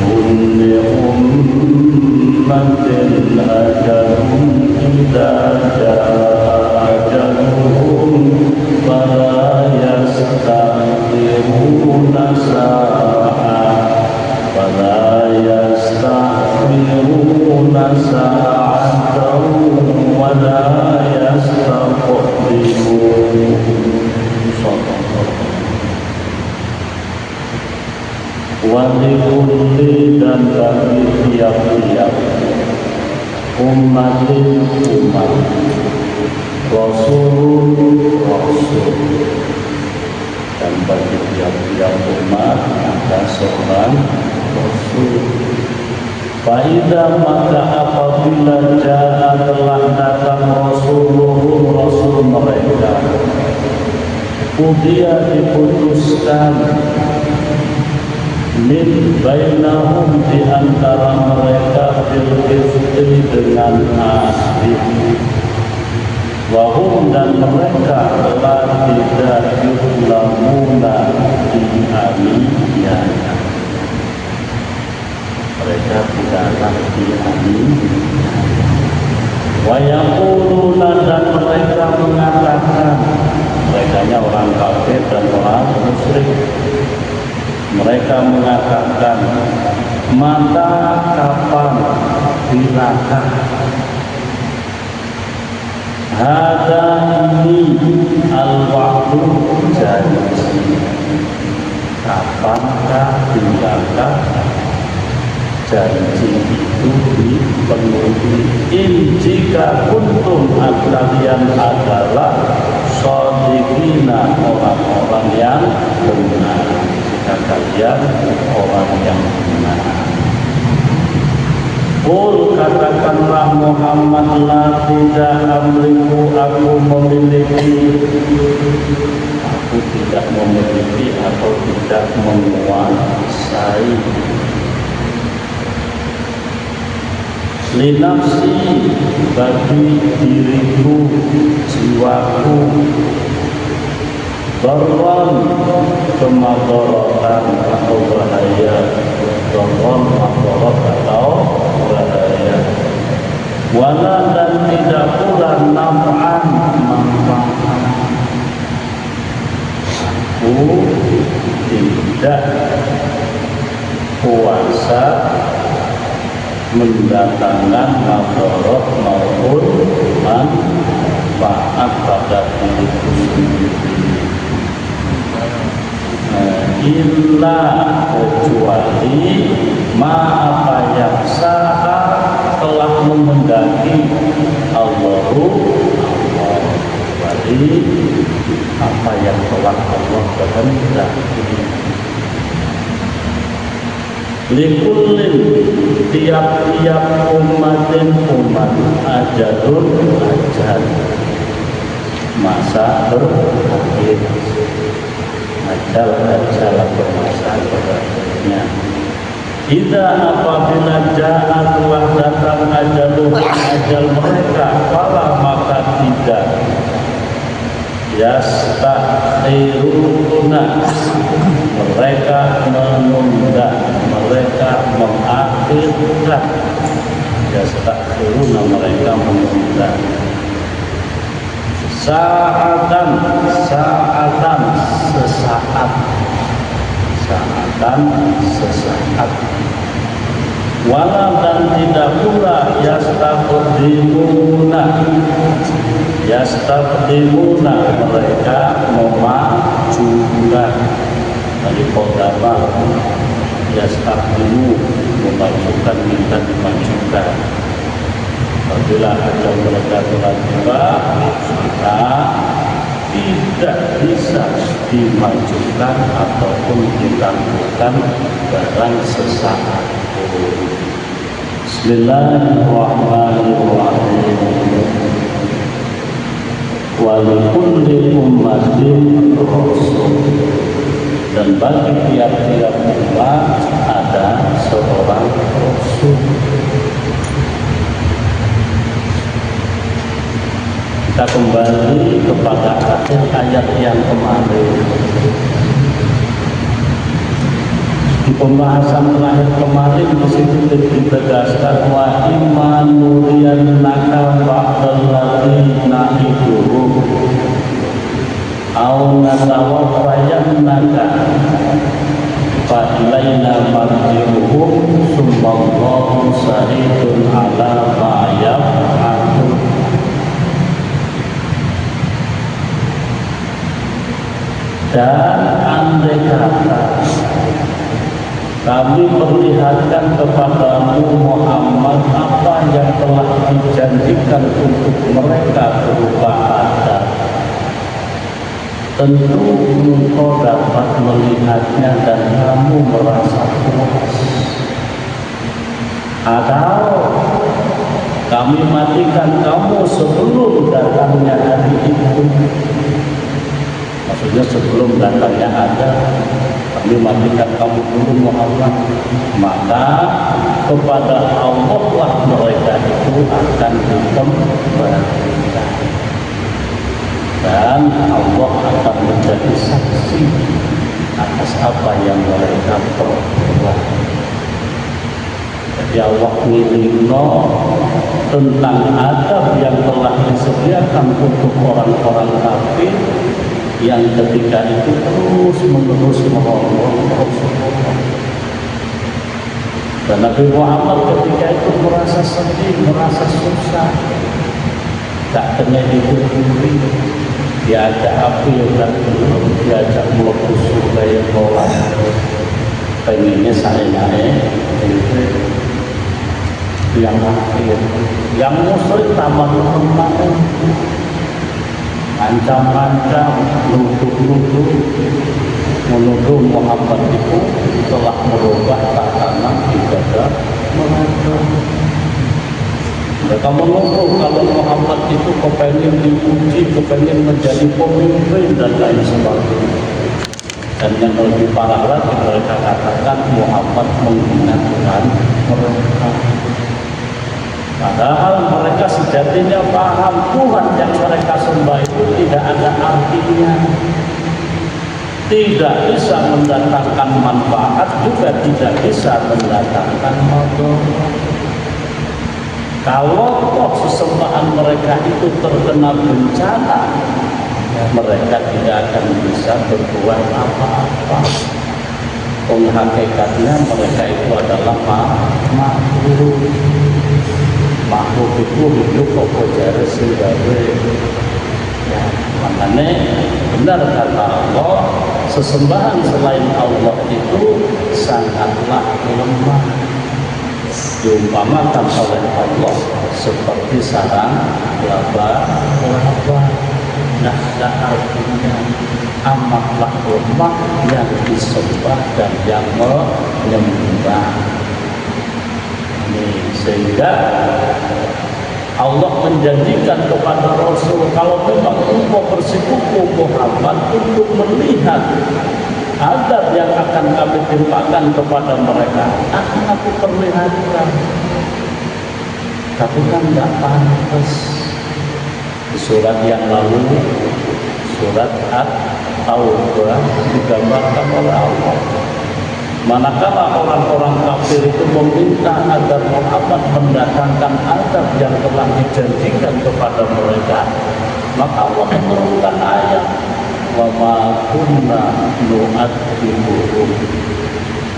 لكل أمة أجل إذا جاء أجلهم فلا يستأخرون ساعة ولا يستقدمون. Walikulli dan bagi tiap-tiap umat Rasul dan bagi tiap-tiap umat ada seorang Rasul. Faida maka apabila telah datang Rasul mereka, udia diputuskan min bainahum di antara mereka bil qisti dengan adil. Wahum dan mereka telah tidak yuzlamuna dianiaya. Mereka tidaklah dianiaya. Wa yaquluna dan mereka mengatakan, merekanya orang kafir dan orang musyrik. Mereka mengatakan, mata kapan bilakah hada ini al-wa'du janji, kapankah bilakah janji itu dipenuhi. In jika kuntum kalian adalah shodiqina orang-orang yang benar, kalian orang yang benar. Qul katakanlah Muhammad, la tidak amliku aku memiliki, aku tidak memiliki atau tidak menguasai linafsi bagi diriku jiwaku darran kemadharatan atau bahaya, darran madarat atau bahaya, wala dan tidak pula naf'an manfaat, aku tidak kuasa mendatangkan madarat maupun manfaat pada diriku sendiri. Illa kecuali apa yang telah menghendaki Allahu Allah, kecuali apa yang telah Allah kehendaki. Likullin tiap-tiap umatin umat ajalun ajal, masa berakhir. Ajal bermasa berakhirnya. Idza apabila jaa telah datang ajal mereka, fala maka tidak yastakhiruna, mereka menunda, mereka mengakhirkan. Yastakhiruna, mereka menunda. Sa'atan sesaat. Wala dan tidak pula yastaqdimuna mereka memajukan. Dari kodama yastaqdimu memajukan, minta dimajukan. Apabila ajal mereka telah tiba, maka tidak bisa dimajukan ataupun ditangguhkan barang sesaat. Bismillahirrahmanirrahim. Wa likulli ummatin rasul, dan bagi tiap-tiap umat ada seorang rasul. Kita kembali kepada akhir ayat yang kemarin. Di pembahasan terakhir kemarin di situ ditegaskan wa iman nuriyan naka ba'dal ladina iduhum au natawaffayan naka fa ilaina marji'uhum summallahu sahidun ala ma'yaf'alun. Dan andai kata kami perlihatkan kepadamu Muhammad apa yang telah dijanjikan untuk mereka berupa adat, tentu engkau dapat melihatnya dan kamu merasa puas. Atau kami matikan kamu sebelum datangnya hari itu, maksudnya sebelum datangnya ada, kami matikan kamu dulu Muhammad, maka kepada Allah lah mereka itu akan dikembalikan dan Allah akan menjadi saksi atas apa yang mereka perbuat. Jadi Allah ngilino tentang adab yang telah disediakan untuk orang-orang kafir yang ketika itu terus menerus merongrong Rasulullah. Dan Nabi Muhammad ketika itu merasa sedih, merasa susah, tak kena dihukumi, diajak api dan diajak melepuh surga yang bola, pengennya saya yang akhir, yang musuh tambah teman, ancam-ancam, nuduh-nuduh, menuduh Muhammad itu telah merubah tatanan ibadah mereka. Mereka menuduh kalau Muhammad itu kepengen diuji, kepengen menjadi pemimpin dan lain sebagainya. Dan yang lebih parah lagi mereka katakan Muhammad menghinakan mereka. Padahal mereka sejatinya paham Tuhan yang mereka sembah itu tidak ada artinya, tidak bisa mendatangkan manfaat, juga tidak bisa mendatangkan mudarat. Kalau toh sesembahan mereka itu terkena bencana, mereka tidak akan bisa berbuat apa-apa. Hakikatnya mereka itu adalah makhluk. Makhluk itu hidup apa jare singgawe. Ya, makanya benar kata Allah, sesembahan selain Allah itu sangatlah lemah. Diumpamakan oleh Allah seperti sarang laba-laba. Nah, artinya amatlah lemah yang disembah dan yang menyembah. Sehingga Allah menjanjikan kepada Rasul, kalau memang engkau bersikukuh Muhammad untuk melihat adab yang akan kami timpakan kepada mereka, akan aku perlihatkan. Tapi kan tidak pantas. Di surat yang lalu, surat At-Taubah, digambarkan oleh Allah. Manakala orang-orang kafir itu meminta agar Muhammad mendatangkan adab yang telah dijanjikan kepada mereka, maka Allah menurunkan ayat wa ma kunna nu'adzibuhum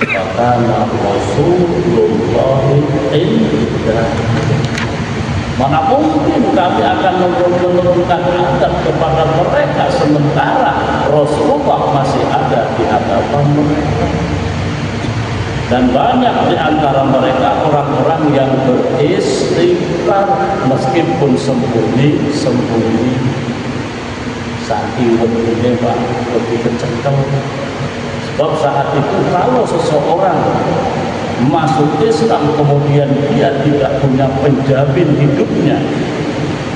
wa kana rasulullahi inda. Mana mungkin kami akan menurunkan adab kepada mereka sementara Rasulullah masih ada di hadapan mereka. Dan banyak di antara mereka orang-orang yang beristighfar meskipun sembunyi-sembunyi. Saking wedine Pak, lebih kecekel. Sebab saat itu kalau seseorang masuk Islam kemudian dia tidak punya penjamin hidupnya,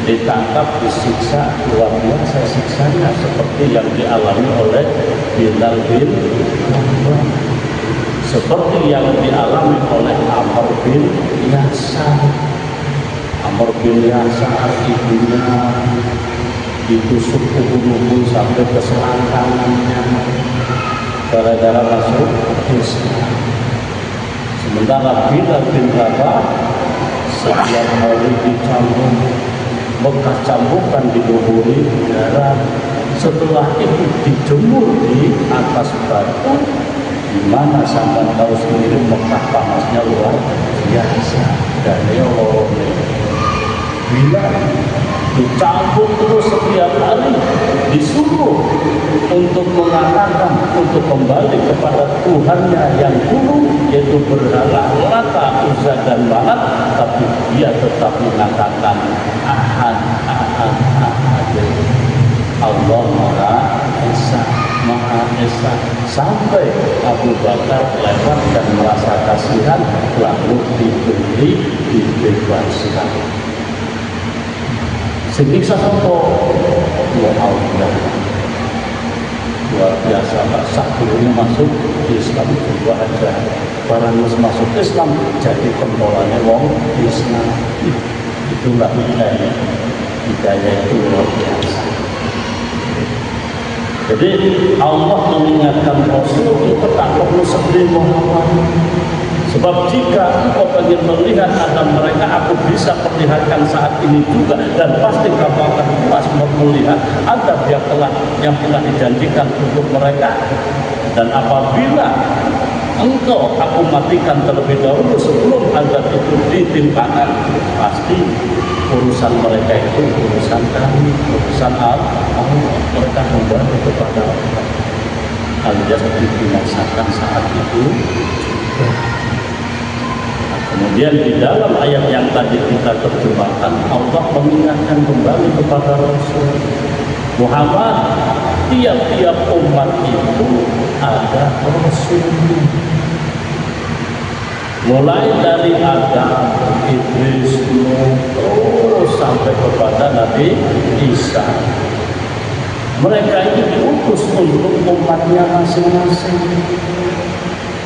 ditangkap, disiksa, luar biasa siksanya seperti yang dialami oleh Bilal bin Rabah, seperti yang dialami oleh Amr bin Yasar. Amr bin Yasar ibunya ditusuk ubun-ubun sampai ke selangkangannya. gara-gara masuk Islam. Sementara Bilal bin Rabah setiap hari dicambuk, bekas cambukan dilumuri darah. Setelah itu dijemur di atas batu, di mana sampai tahu sendiri Mekah panasnya luar biasa. Dan bila dicambuk terus setiap hari, disuruh untuk mengatakan, untuk kembali kepada Tuhannya yang dulu, yaitu berhala Lata, Uzza dan Manat, tapi dia tetap mengatakan Ahad, Ahad, Ahad. Allah Maha Esa, Maha Esa. Sampai Abu Bakar lewat dan merasa kasihan, lalu diberi, dibebaskan. Siksa sopo Allah luar biasa. Pak Sabdurnya masuk Islam juga aja. Barang masuk Islam jadi pembolanya wong Islam. Itulah hidayah. Hidayah itu luar biasa. Jadi Allah mengingatkan Rasul itu tak perlu sedih Muhammad. Sebab jika engkau ingin melihat ada mereka, aku bisa perlihatkan saat ini juga, dan pasti kamu akan puas melihat ada yang telah dijanjikan untuk mereka. Dan apabila engkau aku matikan terlebih dahulu sebelum azab itu ditimpakan, pasti urusan mereka itu urusan kami, urusan Allah. Mereka kembali kepada Allah, alias dibinasakan saat itu. Kemudian di dalam ayat yang tadi kita terjemahkan, Allah mengingatkan kembali kepada Rasul Muhammad, tiap-tiap umat itu ada Rasul. Mulai dari Adam, Idris, Nuh, terus sampai kepada Nabi Isa. Mereka itu diutus untuk umatnya masing-masing.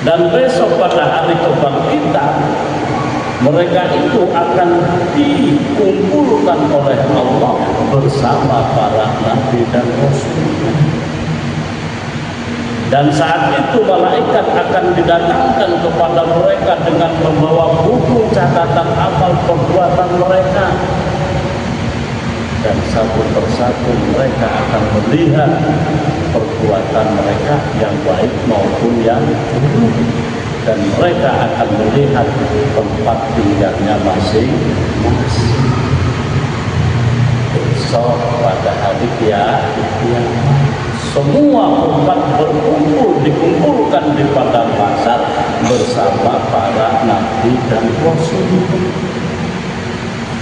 Dan besok pada hari kebangkitan, mereka itu akan dikumpulkan oleh Allah bersama para nabi dan rasul. Dan saat itu malaikat akan didatangkan kepada mereka dengan membawa buku catatan amal perbuatan mereka. Dan satu persatu mereka akan melihat perbuatan mereka yang baik maupun yang buruk. Dan mereka akan melihat tempat tinggalnya masing-masing. Besok pada hari kiamat, semua umat dikumpulkan di padang mahsyar bersama para nabi dan rasul.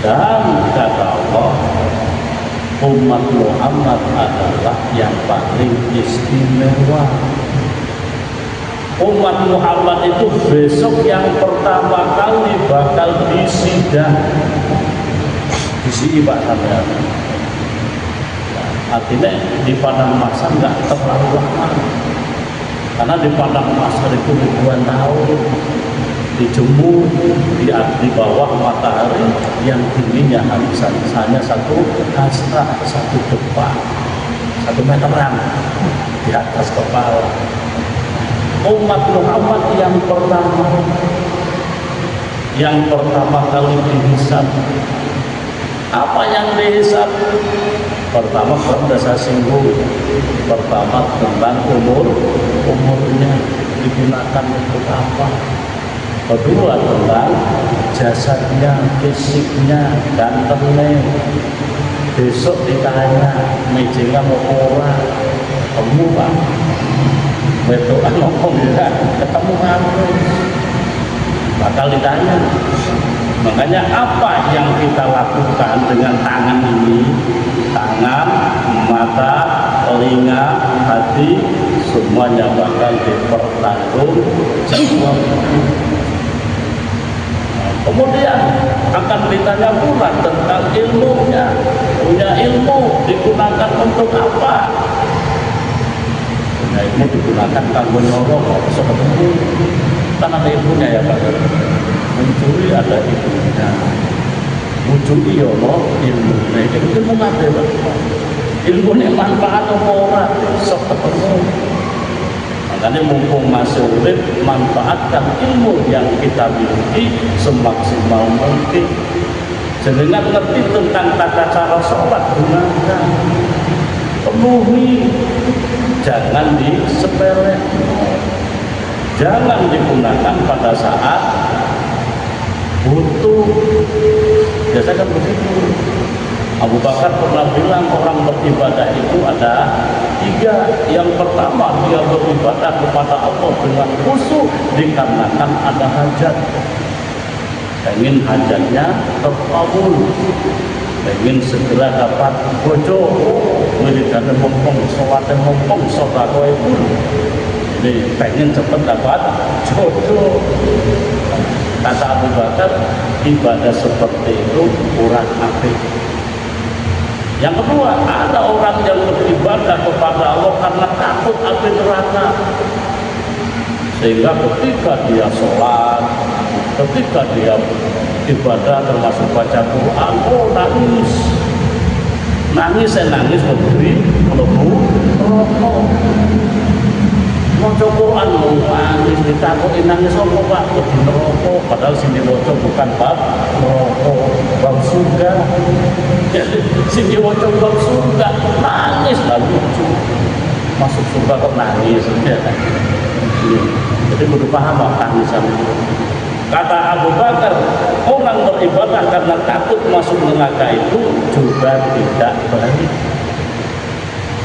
Dan kata Allah, umat Muhammad adalah yang paling istimewa. Umat Muhammad itu besok yang pertama kali bakal disidang. Disi Pak sampean. Artinya di padang mahsyar nggak terlalu lama, karena di padang mahsyar itu ribuan tahun dijemur di bawah matahari yang tingginya hanya satu hasta, satu depak, 1 meteran di atas kepala. Umat Muhammad yang pertama kali dihisab. Apa yang dihisab? Pertama, sudah saya singgung. Pertama tentang umurnya digunakan untuk apa. Kedua tentang jasadnya, fisiknya, gantengnya. Besok ditanya, mejengnya mau ora, kamu Pak, betul ngomong ya, ketemu harus, bakal ditanya. Makanya apa yang kita lakukan dengan tangan ini, tangan, mata, telinga, hati, semuanya bakal dipertanggungjawabkan. Kemudian akan ditanya pula tentang ilmunya. Punya ilmu digunakan untuk apa? Punya ilmu digunakan kanggo nyolong seperti kan ada ilmunya ya Pak. Mencuri ada ilmunya. Mencuri ya Allah ilmu. Nah itu ilmu apa Pak? Ilmu yang manfaat apa ora? Sok ketemu. Makanya Makanya mumpung masih urip, manfaatkan ilmu yang kita miliki semaksimal mungkin. Jenengan ngerti tentang tata cara sholat, gunakan, penuhi, jangan disepelekan, jangan digunakan pada saat butuh. Biasanya kan begitu. Abu Bakar pernah bilang orang beribadah itu ada 3. Yang pertama, dia beribadah kepada Allah dengan khusyuk dikarenakan ada hajat, ingin hajatnya terkabul, ingin segera dapat bojo, wiridannya mumpung, sholatnya mumpung, sedekahnya pun, jadi pengen cepat dapat jodoh. Kata Abu Bakar, ibadah seperti itu kurang apik. Yang kedua, ada orang yang beribadah kepada Allah karena takut api neraka, sehingga ketika dia sholat, ketika dia ibadah termasuk baca Quran, nangis memberi melebu rokok. Mau Quran mau nangis, ditakuti nangis apa Pak? Lebih merokok, padahal sini waca bukan bab merokok, bab surga. Sini waca bab surga, nangis lah lucu. Masuk surga kok nangis, ya kan? Jadi kudu paham apa tangisan itu. Kata Abu Bakar, orang beribadah karena takut masuk neraka itu juga tidak baik.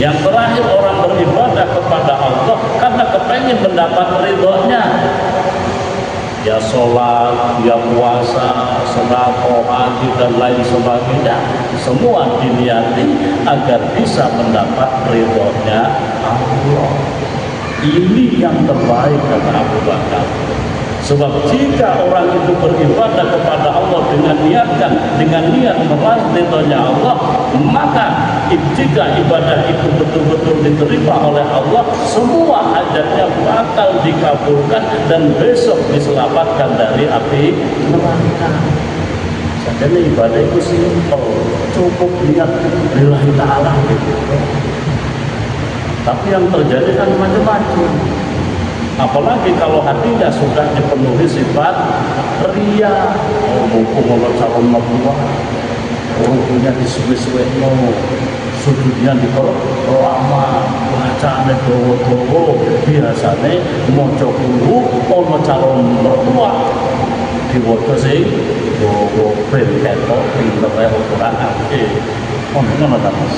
Yang terakhir, orang beribadah kepada Allah karena kepengen mendapat ridhonya. Ya sholat, ya puasa, sedekah, haji dan lain sebagainya, semua diniati agar bisa mendapat ridhonya Allah. Ini yang terbaik kata Abu Bakar. Sebab jika orang itu beribadah kepada Allah dengan niat meraih ridhonya Allah, maka jika ibadah itu betul-betul diterima oleh Allah, semua hajatnya bakal dikabulkan dan besok diselamatkan dari api neraka. Jadi ibadah itu simpel, cukup niat lillahi ta'ala gitu. Tapi yang terjadi kan macam-macam. Apalagi kalau hatinya sudah dipenuhi sifat ria, mumpung Allah calon mertua, rukunya disuwe-suwe, sujudnya diperlama, bacaannya dowo-dowo, biasanya moco kulu, ono calon mertua, diwoco sing dowo, berketo, pinternya ukuran ake, ono mas,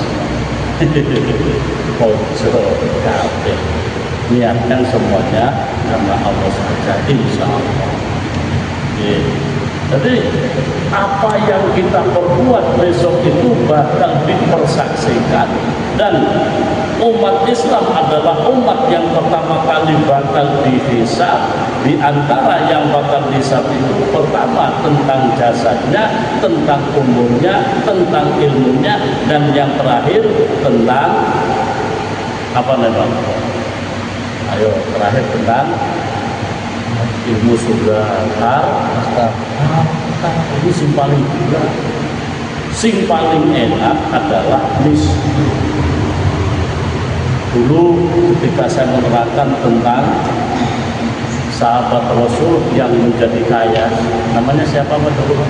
moco kabe. Niatkan semuanya karena Allah saja, insya Allah. Jadi apa yang kita perbuat besok itu bakal dipersaksikan, dan umat Islam adalah umat yang pertama kali bakal dihisab. Di antara yang bakal dihisab itu pertama tentang jasadnya, tentang umurnya, tentang ilmunya, dan yang terakhir tentang apa namanya? Ayo terakhir tentang ilmu surga. Ini sing paling gila, sing paling enak adalah miskin. Dulu ketika saya menerangkan tentang sahabat Rasul yang menjadi kaya, namanya siapa dulu?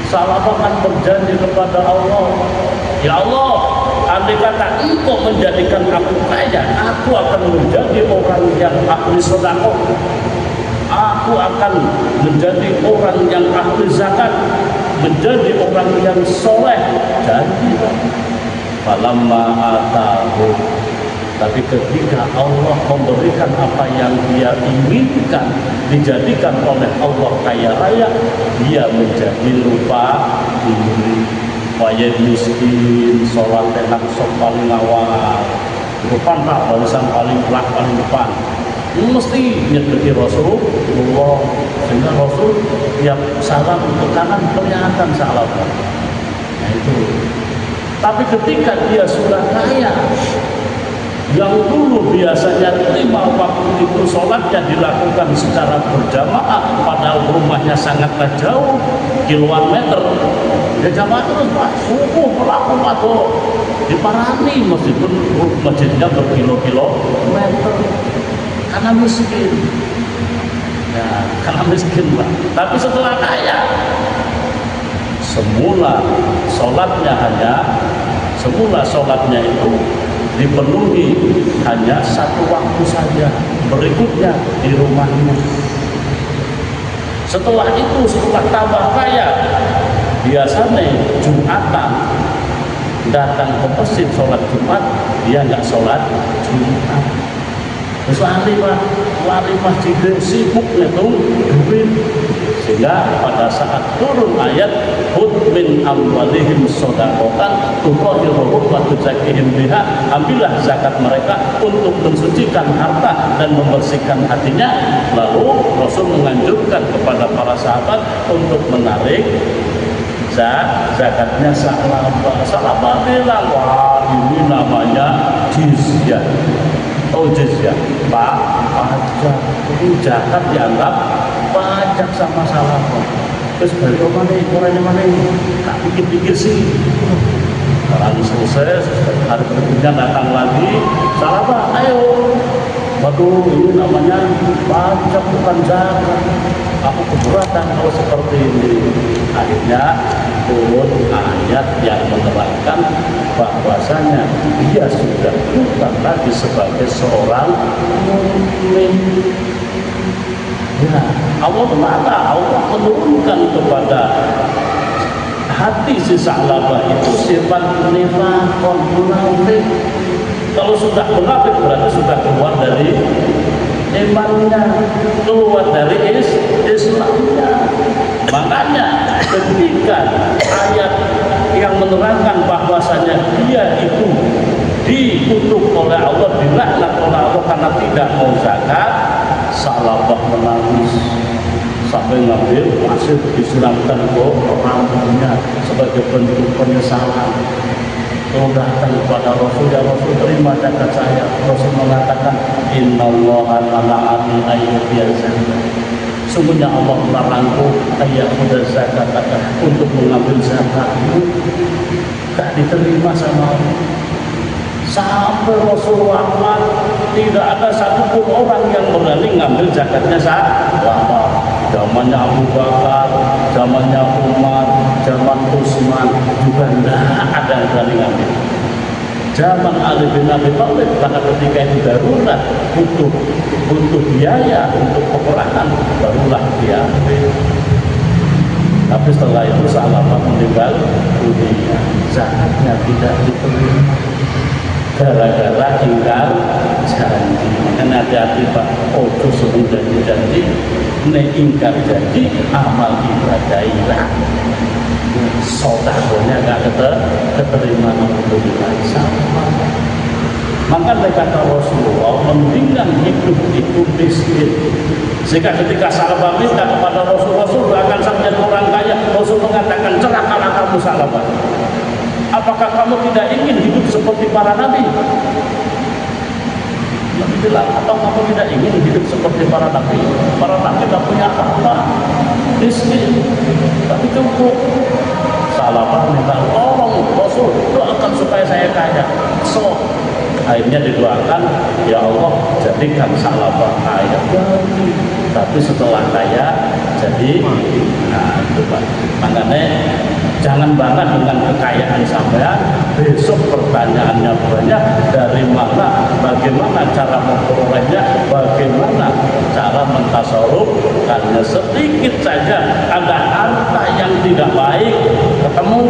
Salabah kan berjanji kepada Allah, ya Allah, andai kata Engkau menjadikan aku kaya, aku akan menjadi orang yang ahli sedekah, aku akan menjadi orang yang ahli zakat, menjadi orang yang soleh. Janji falamma atahu, tapi ketika Allah memberikan apa yang dia inginkan, dijadikan oleh Allah kaya raya, dia menjadi lupa diri. Wajib miskin, sholat enak sok paling awal, depan tak barisan paling belak paling depan, mesti nyedeki Rasulullah, sehingga Rasul tiap salam ke kanan kelihatan salamnya. Nah itu. Tapi ketika dia sudah kaya, yang dulu biasanya 5 waktu itu sholatnya dilakukan secara berjamaah, padahal rumahnya sangatlah jauh, kiloan meter, ya jamaah terus Pak, subuh pelaku atau diparani meskipun masjidnya berkilo-kilometer karena miskin. Ya, karena miskin Pak. Tapi setelah kaya, semula sholatnya itu dipenuhi hanya 1 waktu saja, berikutnya di rumahnya. Setelah itu, setelah tambah kaya, biasanya Jumatan datang ke masjid sholat Jumat, dia nggak sholat Jumat. Terus lari masjid, sibuk ngitung duit, sehingga pada saat turun ayat khudh min amwalihim shadaqatan tutahhiruhum wa tuzakkihim biha, ambillah zakat mereka untuk mensucikan harta dan membersihkan hatinya. Lalu Rasul menganjurkan kepada para sahabat untuk menarik zakatnya sahabat bilang, wah ini namanya jizyah. Oh jizyah, Pak, pajak. Ini zakat dianggap pajak sama sahabat. Terus balik mana? Orangnya mana? Tak pikir-pikir sih. Orang selesai, hari berikutnya datang lagi, sahabat, ayo. Waduh, ini namanya pajak bukan zakat. Aku keberatan kalau seperti ini. Akhirnya turun ayat yang menerangkan bahwasanya dia sudah bukan lagi sebagai seorang mukmin. Ya, Allah menurunkan kepada hati si Sa'labah itu sifat nifaqon, munafik. Kalau sudah munafik berarti sudah keluar dari imannya, keluar dari Islamnya. Makanya ketika ayat yang menerangkan bahwasanya dia itu dikutuk oleh Allah, dilaknat oleh Allah karena tidak mau zakat, Sa'labah menangis sampai ngambil pasir disiramkan ke rambutnya sebagai bentuk penyesalan. Kalau datang kepada Rasul, ya Rasul terima zakat saya. Rasul mengatakan, innallaha mana'ani ayyuhiyaz zakat. Sungguhnya Allah melarangku ayyuhiyaz zakat, untuk mengambil zakatmu. Tak diterima sama Allah. Sampai Rasul wafat, tidak ada satupun orang yang berani ngambil zakatnya saat wafat. Zamannya Abu Bakar, zamannya Umar, zaman Utsman juga tidak ada yang berani ngambil. Zaman Ali bin Abi Thalib, karena ketika itu darurat, butuh biaya untuk peperangan, barulah diambil. Tapi setelah itu Sa'labah meninggal dunia, zakatnya tidak diterima gara-gara ingkar janji. Makanya hati-hati Pak, ojo sebelum janji-janji, nek ingkar janji, amal ibadah hilang, sodakonya gak keterima. Sama. Maka kata Rasulullah, mendingan hidup itu miskin. Sehingga ketika Sa'labah minta kepada Rasul akan sampai orang kaya, Rasul mengatakan, celakalah kamu Sa'labah. Apakah kamu tidak ingin hidup seperti para nabi? Nabi bilang, atau kamu tidak ingin hidup seperti para nabi? Para nabi tidak punya apa-apa, miskin, tapi cukup. Sa'labah minta tolong Rasul, doakan supaya saya kaya. Akhirnya didoakan, ya Allah jadikan Sa'labah kaya. Tapi setelah kaya jadi, nah itu Pak. Makanya jangan bangga dengan kekayaan sampean. Besok pertanyaannya banyak, dari mana, bagaimana cara memperolehnya, bagaimana cara mentasarufkannya. Sedikit saja ada harta yang tidak baik ketemu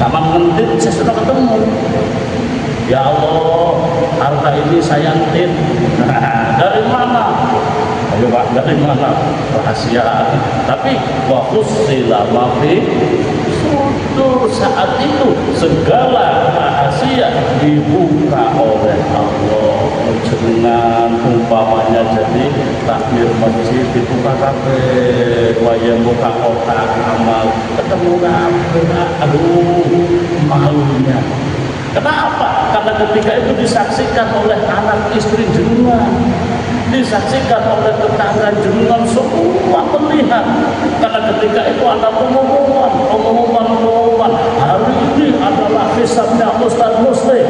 sama mentit, saya sudah ketemu. Ya Allah, harta ini saya ntit. Dari mana? Ayo Pak, dari mana? Rahasia. Tapi wahussila mafi sudur, saat itu segala rahasia dibuka oleh Allah. Jenengan umpamanya jadi takmir masjid dibuka kafe, wayang buka kotak amal, ketemu kafe, aduh malunya. Kenapa? Karena ketika itu disaksikan oleh anak istri jenengan, disaksikan oleh tetangga jenengan, semua melihat. Karena ketika itu ada pengumuman, hari ini adalah hisabnya Ustaz Muslim.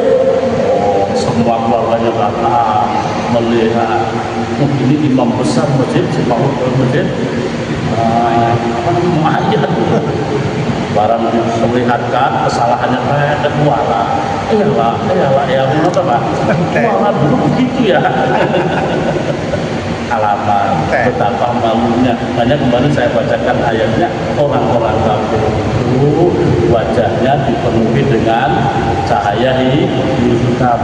Semua keluarganya datang melihat. Ini imam besar masjid, si Pak masjid, ayat. Barang memperlihatkan kesalahannya kayak kuala. Iyalah, kenapa Pak? Kuala dulu begitu ya. Alamat betapa malunya. Makanya kemarin saya bacakan ayatnya, orang-orang kafir itu wajahnya dipenuhi dengan cahaya hitam,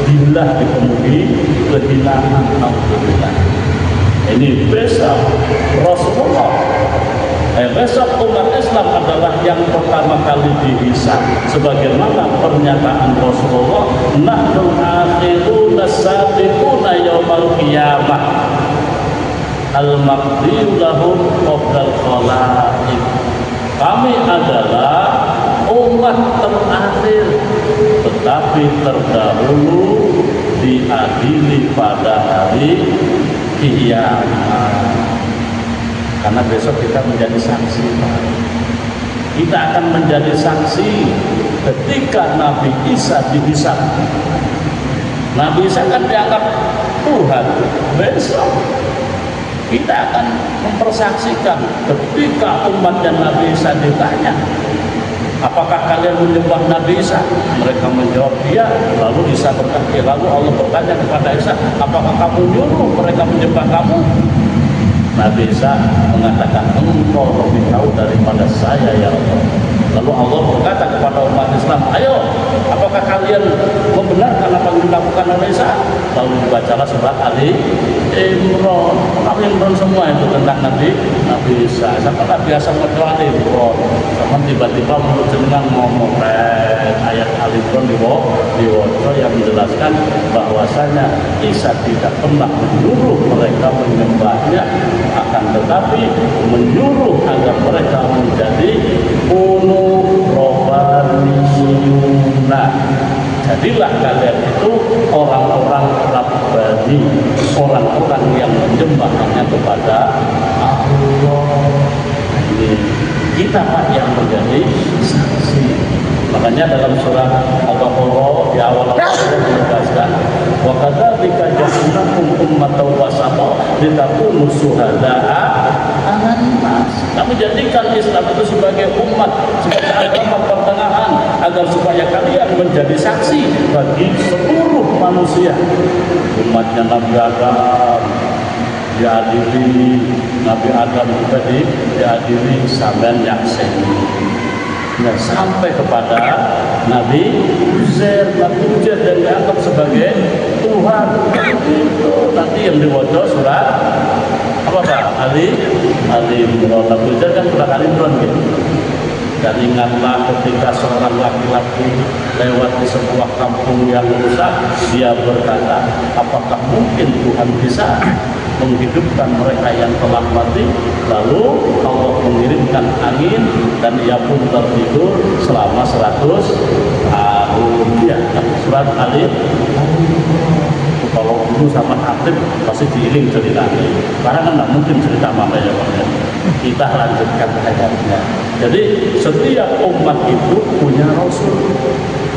billah dipenuhi kehinaan. Alhamdulillah. Ini besok Rasulullah, besok umat Islam adalah yang pertama kali dihisab, sebagaimana pernyataan Rasulullah, nahnu akhiruna sabiquna yaumal qiyamah al-maqdiru lahum qabla al-khalaiq. Kami adalah umat terakhir, tetapi terdahulu diadili pada hari kiamat. Karena besok kita menjadi saksi, Pak. Kita akan menjadi saksi ketika Nabi Isa dihisab. Nabi Isa kan dianggap Tuhan. Besok kita akan mempersaksikan ketika umatnya Nabi Isa ditanya, apakah kalian menyembah Nabi Isa? Mereka menjawab iya. Lalu Isa berkata, lalu Allah bertanya kepada Isa, apakah kamu nyuruh mereka menyembah kamu? Nabi Isa mengatakan, engkau lebih tahu daripada saya ya Allah. Lalu Allah berkata kepada umat Islam, ayo, apakah kalian membenarkan apa yang dilakukan oleh Isa? Lalu dibacalah surat Ali Imran. Ali Imran semua itu tentang Nabi Isa. Siapa tak biasa baca Ali Imran, sama tiba-tiba mulut jenengan ngomong ayat Ali Imran diwoco yang menjelaskan bahwasanya Isa tidak pernah menyuruh mereka menyembahnya, akan tetapi menyuruh agar mereka menjadi robaniyuna. Jadilah kalian itu orang-orang rabbani, orang-orang yang menyembah hanya kepada Allah. Ini kita Pak yang menjadi saksi. Makanya dalam surah Al-Baqarah di awal Allah menegaskan, wa kadzalika ja'alnakum ummatan wasata litakunu syuhada'a 'alan nas. Kami jadikan Islam itu sebagai umat, sebagai agama pertengahan, agar supaya kalian menjadi saksi bagi seluruh manusia. Umatnya Nabi Adam diadili, Nabi Adam juga diadili sampean yakseni. Nah, sampai kepada Nabi Uzair dan dianggap sebagai Tuhan. Itu nanti yang dibaca surat apa Pak? Ali Imran. Nabi Uzair kan surat Ali Imran gitu. Dan ingatlah ketika seorang laki-laki lewat di sebuah kampung yang rusak, dia berkata, apakah mungkin Tuhan bisa menghidupkan mereka yang telah mati? Lalu Allah mengirimkan angin dan ia pun tertidur selama 100 tahun. Ya, surat Ali. Kalau guru sama aktif pasti diiring ceritanya, karena kan nggak mungkin cerita makanya kita lanjutkan ayatnya. Jadi setiap umat itu punya rasul,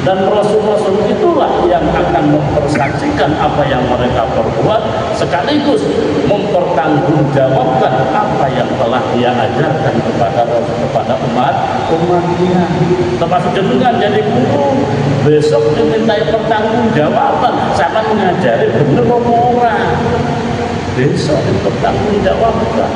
dan rasul-rasul itulah yang akan mempersaksikan apa yang mereka perbuat, sekaligus mempertanggungjawabkan apa yang telah dia ajarkan kepada umatnya. Termasuk jenengan jadi guru, besok dimintai pertanggungjawaban, sama mengajari bener apa orang. Besok dipertanggungjawabkan.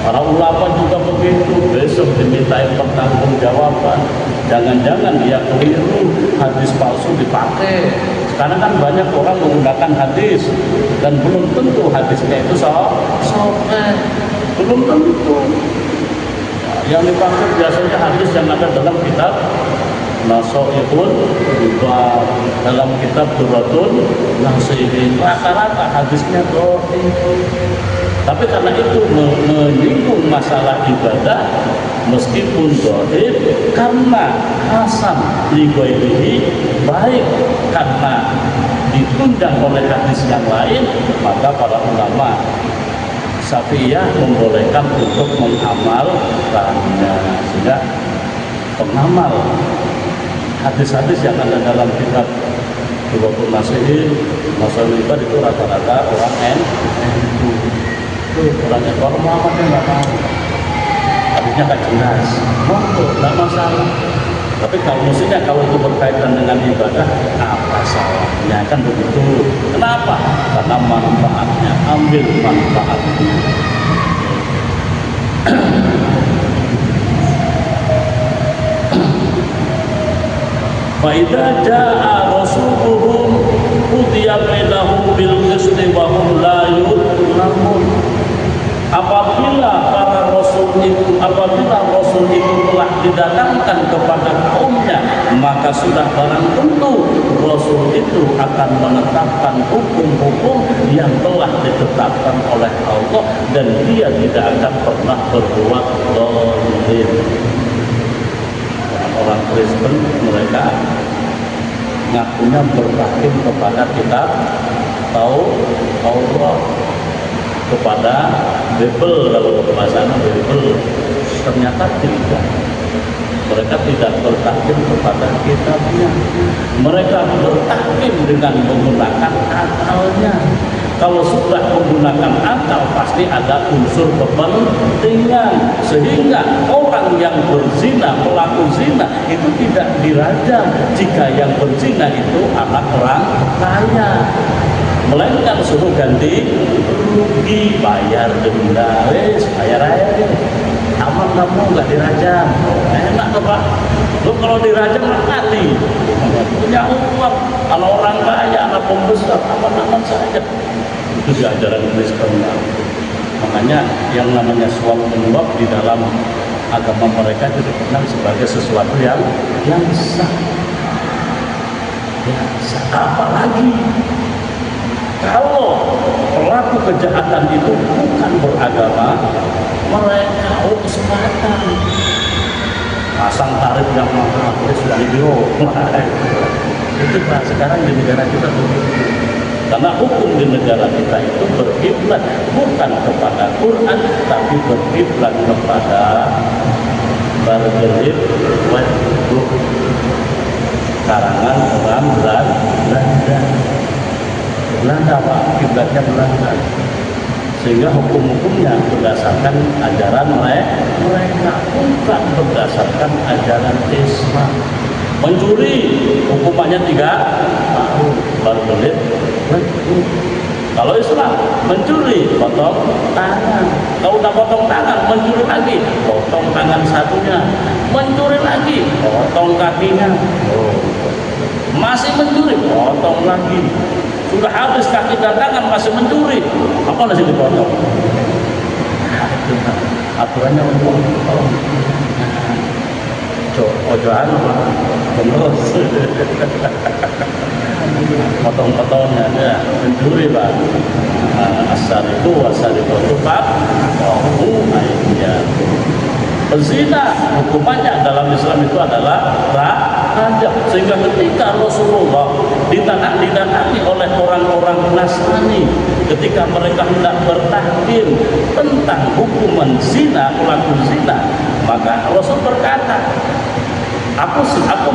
Para ulama juga begitu, besok dimintai pertanggungjawaban. Jangan-jangan dia keliru, hadis palsu dipakai. Sekarang kan banyak orang menggunakan hadis dan belum tentu hadisnya itu sahih. Belum tentu. Yang dipakai biasanya hadis yang ada dalam kitab Nasoihun, juga dalam kitab Duratun Nasihin. Rata-rata hadisnya dhaif. Tapi karena itu menyinggung masalah ibadah, meskipun dohir, karena hasan lighairihi, baik karena ditunjang oleh hadis yang lain, maka para ulama Syafi'iyah membolehkan untuk mengamalkannya. Sehingga pengamal hadis-hadis yang ada dalam kitab Dua-Puluh Nasihin, Masalah Ibadah itu rata-rata orang NU. Orangnya kalau Muhammadnya nggak tahu, hadisnya kan jelas, nggak masalah. Tapi kalau mestinya kalau itu berkaitan dengan ibadah, apa salahnya, kan begitu. Kenapa? Karena manfaatnya, ambil manfaatnya. Fa'idha ja'a rasuluhum udiya bainahum bil qisti wa hum la yuzlamun. Apabila Rasul itu telah didatangkan kepada kaumnya, maka sudah barang tentu Rasul itu akan menetapkan hukum-hukum yang telah ditetapkan oleh Allah, dan dia tidak akan pernah berbuat zalim. Orang Kristen mereka ngakunya bertaklim kepada kitab Taurat, kepada Bible, kalau bahasa Bible. Ternyata tidak. Mereka tidak bertaklim kepada kitabnya. Mereka bertaklim dengan menggunakan akalnya. Kalau sudah menggunakan akal, pasti ada unsur kepentingan, sehingga orang yang berzina, pelaku zina itu tidak dirajam jika yang berzina itu anak orang kaya, melainkan suruh ganti rugi, bayar denda, bayar aja deh. Aman, kamu nggak dirajam, enak tuh Pak. Lu kalau dirajam mati, punya uang, kalau orang kaya, anak pembesar, aman-aman saja. Itu di ajaran Kristen. Makanya yang namanya suap menyuap di dalam agama mereka itu dikenal sebagai sesuatu yang sah. Ya, apalagi kalau pelaku kejahatan itu bukan beragama, mereka kesempatan pasang tarif yang mahal, sudah itu Pak, sekarang di negara kita begitu. Karena hukum di negara kita itu berkiblat bukan kepada Quran, tapi berkiblat kepada Bargelit Wetbook, karangan orang Belanda Pak, kiblatnya Belanda. Sehingga hukum-hukumnya berdasarkan ajaran mereka, bukan berdasarkan ajaran Islam. Mencuri hukumannya 3 tahun, Bargelit. Kalau Islam mencuri potong tangan. Kalau udah potong tangan, mencuri lagi, potong tangan satunya, mencuri lagi, potong kakinya. Masih mencuri, potong lagi. Sudah habis kaki dan tangan, masih mencuri, apa masih dipotong? Aturannya potong. Ojoan terus potong-potongnya ya, mencuri Pak. Asal itu Pak, pezina hukumannya dalam Islam itu adalah rajam. Sehingga ketika Rasulullah didatangi oleh orang-orang Nasrani, ketika mereka hendak bertaklim tentang hukuman zina, pelaku zina, maka Rasul berkata, aku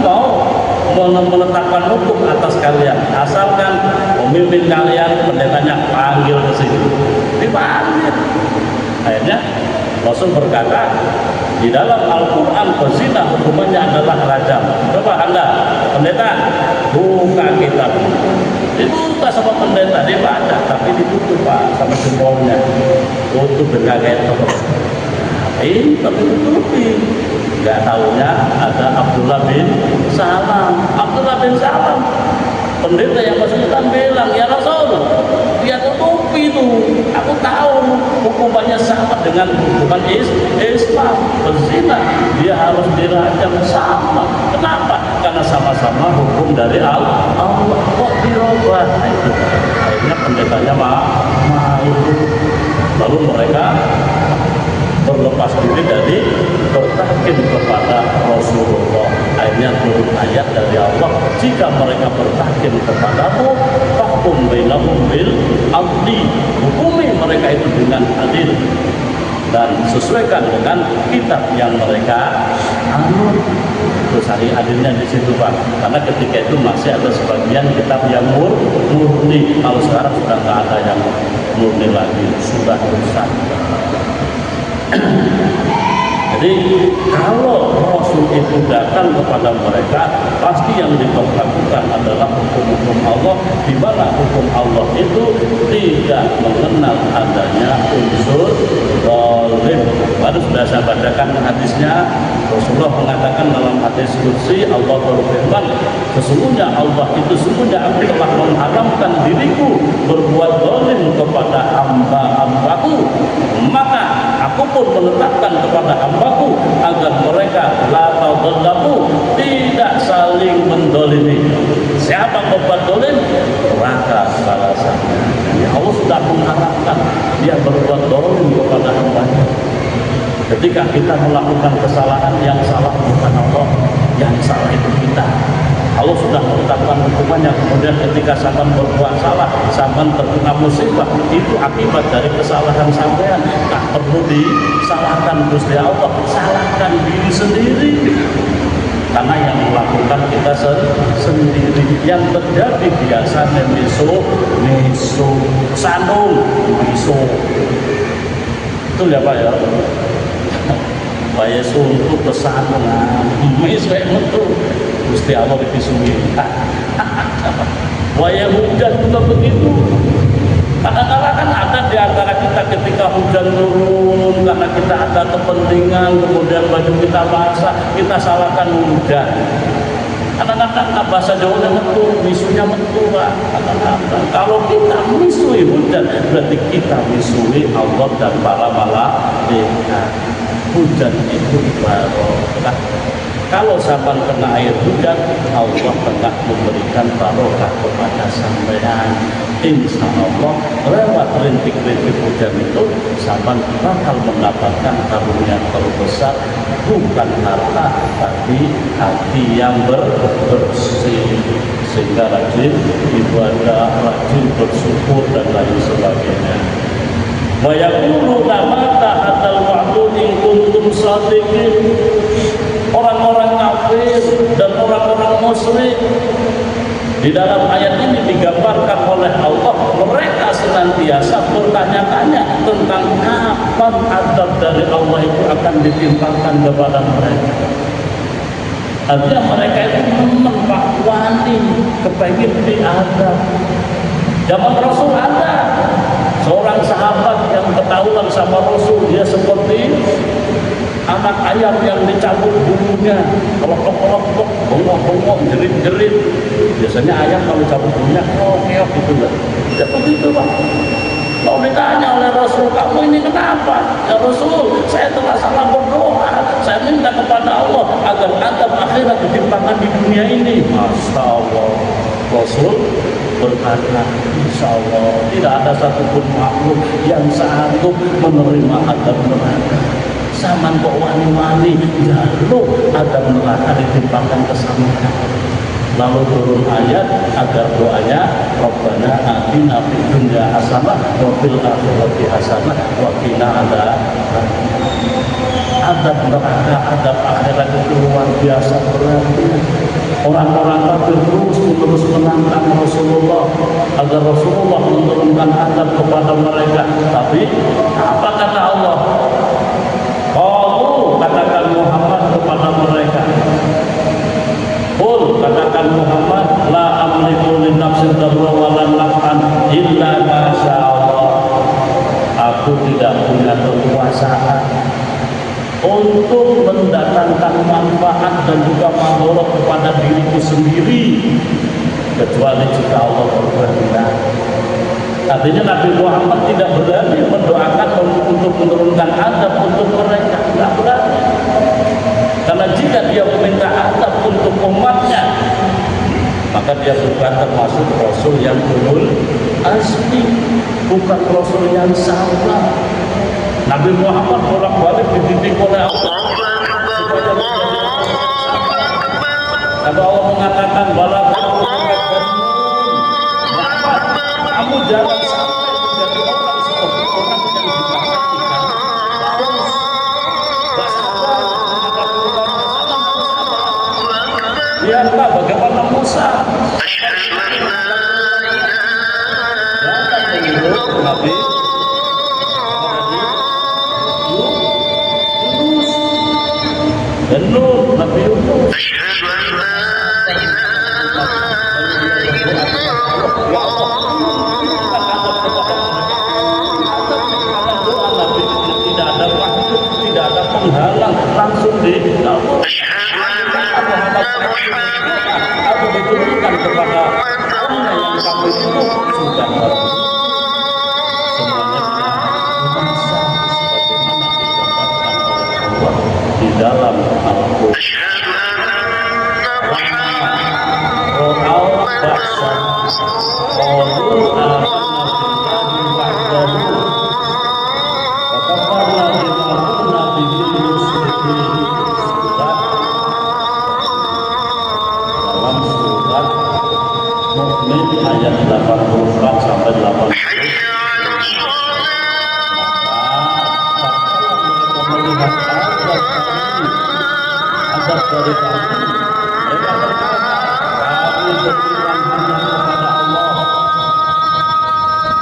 mau menetapkan hukum atas kalian, asalkan pemimpin kalian, pendetanya panggil ke sini. Dipanggil. Akhirnya Rasul berkata, di dalam Al-Quran pezina hukumannya adalah rajam. Coba Anda, pendeta, buka kitab. Dibuka sama pendeta, dibaca, tapi ditutup Pak sama jempolnya. Tutup dengan ketok. Tapi ditutupi. Gak taunya ada Abdullah bin Salam. Abdullah bin Salam, pendeta yang bersangkutan bilang, ya Rasul, dia tutupi itu. Aku tahu hukumannya sama dengan hukuman Islam. Berzina dia harus dirajam sama. Kenapa? Karena sama-sama hukum dari Allah. Kok dirubah? Nah, itu akhirnya pendetanya mau. Lalu mereka berlepas diri dari bertakin kepada Rasulullah. Akhirnya turun ayat dari Allah, jika mereka bertakin kepadamu, fahkum bainahum bil adli, hukumi mereka itu dengan adil dan sesuaikan dengan kitab yang mereka anut. Terus hari adilnya di situ Pak, karena ketika itu masih ada sebagian kitab yang murni. Kalau sekarang sudah nggak ada yang murni lagi, sudah rusak. Jadi kalau Rasul itu datang kepada mereka, pasti yang diperlakukan adalah hukum-hukum Allah, di mana hukum Allah itu tidak mengenal adanya unsur zalim. Baru sudah saya bacakan hadisnya. Rasulullah mengatakan dalam hadis qudsi, Allah berfirman, sesungguhnya Allah itu sesungguhnya aku telah mengharamkan diriku berbuat zalim kepada hamba-hambaku, maka aku pun menetapkan kepada hambaku agar mereka la tadzalamu, tidak saling mendolimi. Siapa berbuat zalim, neraka balasannya. Jadi Allah sudah mengharapkan dia berbuat zalim kepada hambanya. Ketika kita melakukan kesalahan, yang salah bukan Allah, yang salah itu kita. Allah sudah menetapkan hukumannya. Kemudian ketika sampean berbuat salah, sampean terkena musibah, itu akibat dari kesalahan sampean. Tak perlu disalahkan Gusti Allah, salahkan diri sendiri. Karena yang melakukan kita sendiri. Yang terjadi biasanya miso sanung, itu ya Pak ya. Bayar suntuk kesanungan, misalnya betul, Gusti Allah dipisui. Wayah hujan juga begitu. Kadang-kadang kan ada di antara kita ketika hujan turun karena kita ada kepentingan, kemudian baju kita basah, kita salahkan hujan. Kadang-kadang bahasa Jawanya betul, misunya betul. Kadang-kadang kalau kita misui hujan, berarti kita misui Allah dan para malaikat. Hujan itu barokah. Kalau sampai kena air hujan, Allah tengah memberikan barokah kepada sampean. Insya Allah lewat rintik-rintik hujan itu sampean bakal mendapatkan karunia terbesar, bukan harta tapi hati yang bersih, sehingga rajin ibadah, rajin bersyukur dan lain sebagainya. Wa yaquluna mata hatal wa'du in kuntum shadiqin. Orang-orang kafir dan orang-orang musyrik di dalam ayat ini digambarkan oleh Allah, mereka senantiasa bertanya-tanya tentang kapan azab dari Allah itu akan ditimpakan kepada mereka. Artinya mereka itu mempakwani kepingin diazab. Zaman Rasul ada seorang sahabat yang ketahuan sama Rasul, dia seperti anak ayam yang dicabut bulunya, kelok-kelok, bengok-bengok, jerit-jerit. Biasanya ayam kalau cabut bulunya, keok gitu lah. Tidak begitu Pak. Kalau ditanya oleh Rasul, kamu ini kenapa? Ya Rasul, saya telah salah berdoa. Saya minta kepada Allah agar azab akhirat ditimpakan di dunia ini. Masya Allah. Rasul berkata, insya Allah tidak ada satupun makhluk yang sanggup menerima azab neraka. Saman kok wani-wani jaluk azab neraka ditimpakan ke sampean. Lalu turun ayat agar doanya Rabbana atina fid dunya hasanah wa fil akhirati hasanah wa qina adzabannar. Azab neraka, azab akhirat itu luar biasa beratnya. Orang-orang kafir terus menantang Rasulullah agar Rasulullah menurunkan azab kepada mereka. Tapi apa kata Allah? Qalu, katakan Muhammad kepada mereka. Qul, katakan Muhammad, la amliku li nafsi darra wa la naf'an illa ma Allah. Aku tidak punya kekuasaan untuk mendatangkan manfaat dan juga madharat kepada diriku sendiri kecuali jika Allah berkehendak. Artinya Nabi Muhammad tidak berani mendoakan untuk menurunkan azab untuk mereka, tidak berani. Karena jika dia meminta azab untuk umatnya, maka dia bukan termasuk Rasul yang ulul asli, bukan Rasul yang salah. Nabi Muhammad bolak-balik dididik oleh Allah supaya menjadi Rasul yang salah. Kalau Allah mengatakan bala kamu jangan sampai menjadi orang seperti orang yang diperhatikan terus gak sabar menghadapi umatnya salah. Lihatlah bagaimana Musa datang menyuruh Nabi Yunus dan Nuh, Nabi Yunus. Menghalang langsung dikabul atau diturunkan kepada orang yang kamu itu sudah bagus. Semuanya masa sebagaimana digambarkan oleh Allah di dalam Al-Quran. Ro'au baksa qalu ayat 84 sampai 80. Melihat azab dari kami, mereka berkata, kami beriman hanya kepada Allah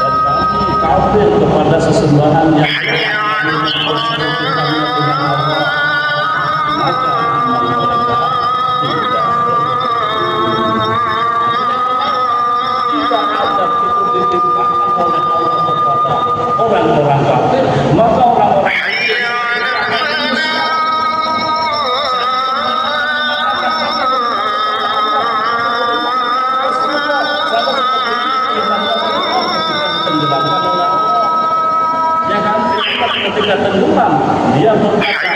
dan kami kafir kepada sesembahan yang kami mempersekutukannya dengan Allah. Maka iman mereka tidak azab itu ditimpakan oleh Allah kepada orang-orang kafir, maka orang-orang ketika tenggelam dia berkata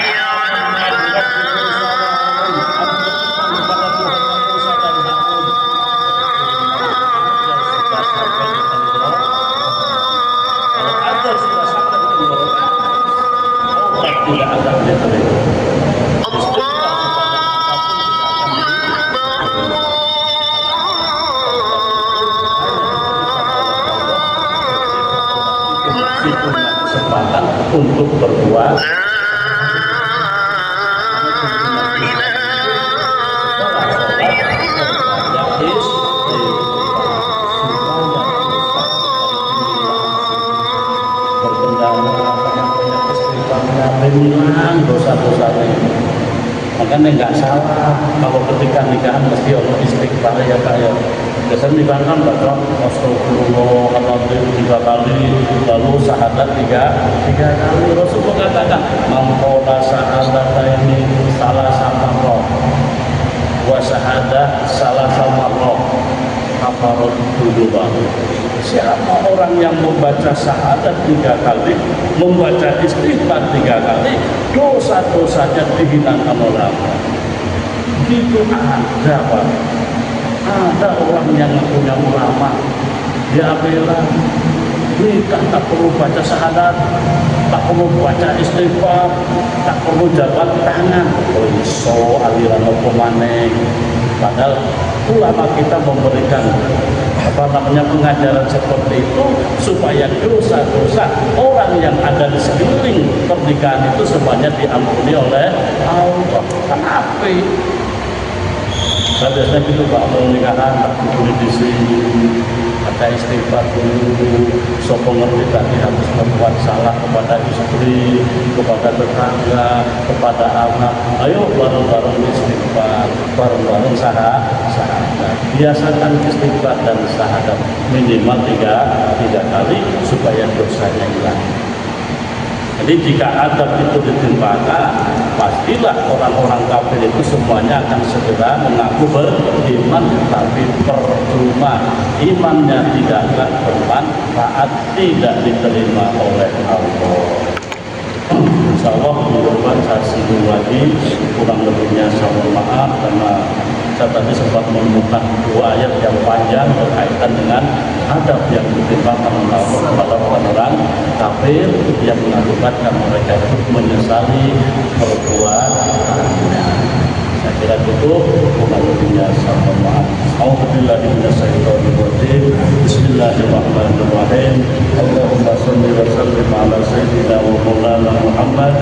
tidak akan diterima. Kesempatan untuk berbuat memang dosa-dosanya. Makanya nggak salah kalau ketika nikahan mesti Allah istighfar ya Pak ya. Biasanya nikahan kan baca astagfirullahaladzim 3 kali, lalu syahadat 3 kali. Rasulullah katakan mampola syahadat ini salah sama roh wa syahadat salah sama roh kafarot dulu banget. Siapa orang yang membaca syahadat 3 kali, membaca istighfar 3 kali, dosa-dosanya dihinakan oleh Allah. Itu ada Pak. Ada orang yang punya ulama, dia bilang, nikah tak perlu baca syahadat, tak perlu baca istighfar, tak perlu jabat tangan. Oh iso aliran apa maneh. Padahal ulama kita memberikan pengajaran seperti itu supaya dosa-dosa orang yang ada di sekeliling pernikahan itu semuanya diampuni oleh Allah. Kenapa? Saya biasanya gitu Pak, mau nikahan tak boleh di sini, ada istighfar dulu. Sopo ngerti tadi harus berbuat salah kepada istri, kepada tetangga, kepada anak. Ayo bareng-bareng istighfar, bareng-bareng syahadat. Biasakan istighfar dan syahadat minimal 3 kali supaya dosanya hilang. Jadi jika adab itu ditimpakan, pastilah orang-orang kafir itu semuanya akan segera mengaku beriman, tapi percuma, imannya tidak akan bermanfaat, tidak diterima oleh Allah. Insya Allah minggu depan saya singgung lagi, kurang lebihnya saya mohon maaf karena saya tadi sempat menemukan dua ayat yang panjang berkaitan dengan adab yang ditimpakan kepada orang kafir yang mengakibatkan mereka itu menyesali perbuatannya. Saya kira cukup, kurang lebihnya sama maaf. A'udzubillahi minasyaitonir rajim. Bismillahirrahmanirrahim. Allahumma shalli wa sallim ala sayyidina wa maulana Muhammad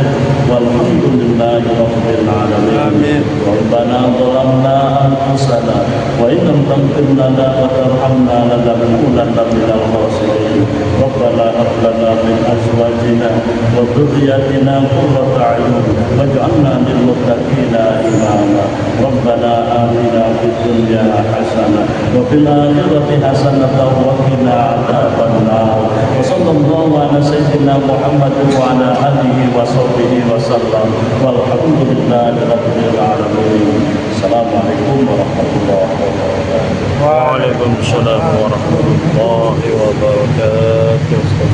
walhamdulillahi rabbil alamin. Amin. Rabbana zalamna anfusana wa in lam taghfir lana wa tarhamna lanakunanna minal khasirin. Rabbana hab lana min azwajina wa dhurriyyatina qurrata a'yun waj'alna lil muttaqina imama. ربنا آتنا في الدنيا حسنة وفي الآخرة حسنة وقنا عذاب النار وصلى الله على سيدنا محمد وعلى آله وصحبه وسلم والحمد لله رب العالمين. السلام عليكم ورحمة الله وبركاته. Waalaikumsalam warahmatullahi wabarakatuh.